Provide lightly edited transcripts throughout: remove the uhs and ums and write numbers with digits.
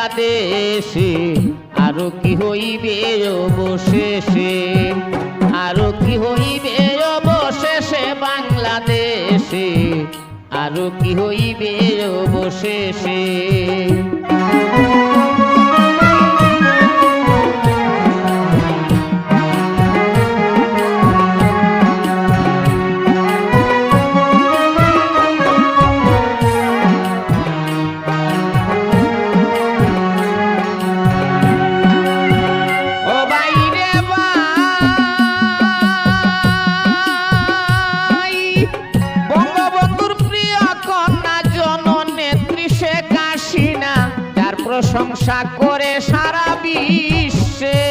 বাংলাদেশে আরো কি হইবে অবশেষে আরো কি হইবে অবশেষে বাংলাদেশে আরো কি হইবে অবশেষে প্রশংসা করে সারা বিশ্বে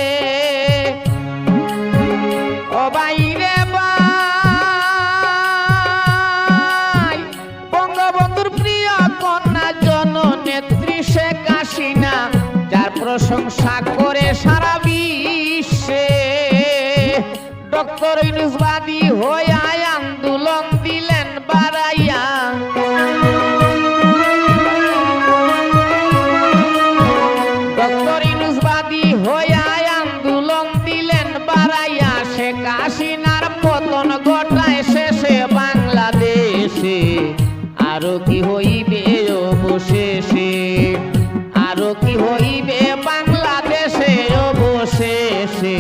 ও বাইরে ভাই বঙ্গবন্ধুর প্রিয় কন্যা জননেত্রী শেখ হাসিনা যার প্রশংসা করে সারা বিশ্বে ডক্টর ইউনূস বাদী হইয়া আন্দোলন দিলেন বাড়াইয়া আরো কি হইবে অবশেষে আরো কি হইবে বাংলাদেশে অবশেষে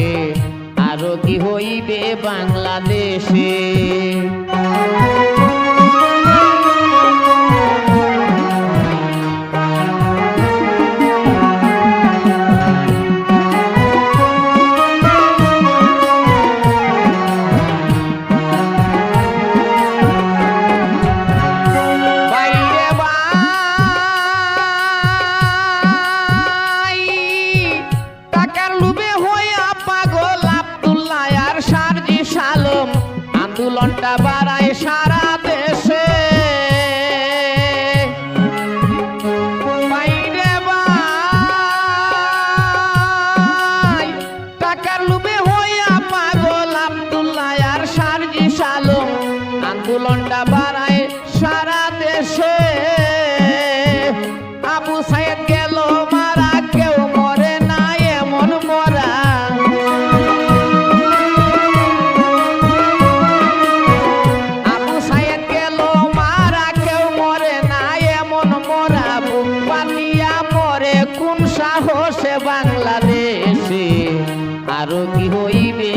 আরো কি হইবে বাংলাদেশে আন্দোলনটা বাড়ায় সারা দেশে বাইরে ভাই টাকার লোভে হইয়া পাগল আব্দুল্লাহ আর সার্জিস আলম আন্দোলনটা বাড়ায় সারা দেশে আবু সাইদ গেল মারা কেউ মরে না এমন মরা কোন সাহসে বাংলাদেশে আরো কি হইবে